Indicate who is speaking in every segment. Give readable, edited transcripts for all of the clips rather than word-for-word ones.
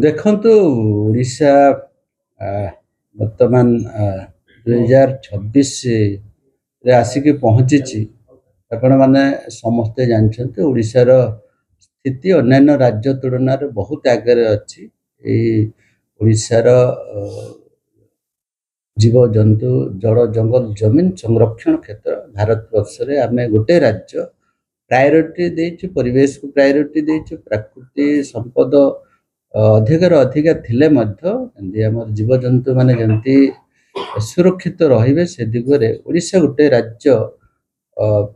Speaker 1: ଦେଖନ୍ତୁ ଓଡ଼ିଶା ଆ, ବର୍ତ୍ତମାନ 2026ରେ ଆସିକି ପହଞ୍ଚିଛି। ଆପଣମାନେ ସମସ୍ତେ ଜାଣିଛନ୍ତି ଓଡ଼ିଶାର ସ୍ଥିତି ଅନ୍ୟାନ୍ୟ ରାଜ୍ୟ ତୁଳନାରେ ବହୁତ ଆଗରେ ଅଛି। ଏଇ ଓଡ଼ିଶାର ଜୀବଜନ୍ତୁ ଜଳ ଜଙ୍ଗଲ ଜମିନ ସଂରକ୍ଷଣ କ୍ଷେତ୍ର ଭାରତବର୍ଷରେ ଆମେ ଗୋଟେ ରାଜ୍ୟ ପ୍ରାୟୋରିଟି ଦେଇଛୁ, ପରିବେଶକୁ ପ୍ରାୟୋରିଟି ଦେଇଛୁ। ପ୍ରାକୃତିକ ସମ୍ପଦ ଅଧିକରୁ ଅଧିକା ଥିଲେ ମଧ୍ୟ ଯେମିତି ଆମର ଜୀବଜନ୍ତୁମାନେ ଯେମିତି ସୁରକ୍ଷିତ ରହିବେ ସେ ଦିଗରେ ଓଡ଼ିଶା ଗୋଟେ ରାଜ୍ୟ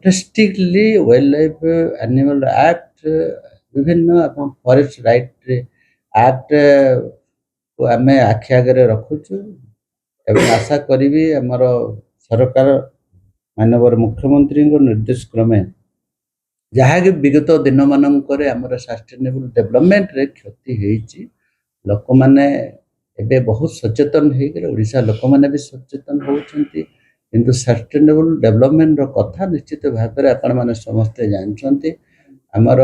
Speaker 1: ପ୍ରେଷ୍ଟିଜଲି ୱାଇଲ୍ଡ ଲାଇଫ୍ ଆନିମାଲ ଆକ୍ଟ ବିଭିନ୍ନ ଆପଣ ଫରେଷ୍ଟ ରାଇଟ୍ ଆକ୍ଟକୁ ଆମେ ଆଖି ଆଗରେ ରଖୁଛୁ ଏବଂ ଆଶା କରିବି ଆମର ସରକାର ମାନ୍ୟବର ମୁଖ୍ୟମନ୍ତ୍ରୀଙ୍କ ନିର୍ଦ୍ଦେଶ କ୍ରମେ ଯାହାକି ବିଗତ ଦିନମାନଙ୍କରେ ଆମର ସଷ୍ଟେନେବଲ୍ ଡେଭଲପମେଣ୍ଟରେ କ୍ଷତି ହେଇଛି, ଲୋକମାନେ ଏବେ ବହୁତ ସଚେତନ ହେଇକରି ଓଡ଼ିଶା ଲୋକମାନେ ବି ସଚେତନ ହେଉଛନ୍ତି। କିନ୍ତୁ ସଷ୍ଟେନେବଲ୍ ଡେଭଲପମେଣ୍ଟର କଥା ନିଶ୍ଚିତ ଭାବରେ ଆପଣମାନେ ସମସ୍ତେ ଜାଣିଛନ୍ତି। ଆମର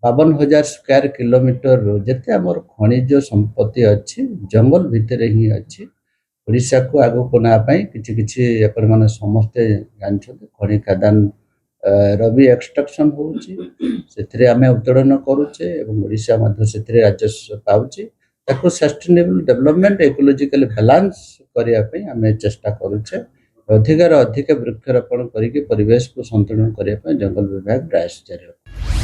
Speaker 1: 52,000 ସ୍କୋୟାର କିଲୋମିଟରରୁ ଯେତେ ଆମର ଖଣିଜ ସମ୍ପତ୍ତି ଅଛି ଜଙ୍ଗଲ ଭିତରେ ହିଁ ଅଛି। ଓଡ଼ିଶାକୁ ଆଗକୁ ନେବା ପାଇଁ କିଛି କିଛି ଆପଣମାନେ ସମସ୍ତେ ଜାଣିଛନ୍ତି ଖଣି ଖାଦାନ ରବି ଏକ୍ସଟ୍ରାକ୍ସନ୍ ହେଉଛି, ସେଥିରେ ଆମେ ଉତ୍ତୋଳନ କରୁଛେ ଏବଂ ଓଡ଼ିଶା ମଧ୍ୟ ସେଥିରେ ରାଜସ୍ୱ ପାଉଛି। ତାକୁ ସଷ୍ଟେନେବଲ୍ ଡେଭଲପମେଣ୍ଟ ଇକୋଲୋଜିକାଲି ବାଲାନ୍ସ କରିବା ପାଇଁ ଆମେ ଚେଷ୍ଟା କରୁଛେ। ଅଧିକରୁ ଅଧିକ ବୃକ୍ଷରୋପଣ କରିକି ପରିବେଶକୁ ସନ୍ତୁଳନ କରିବା ପାଇଁ ଜଙ୍ଗଲ ବିଭାଗ ପ୍ରୟାସ ଜାରି ରଖିଛି।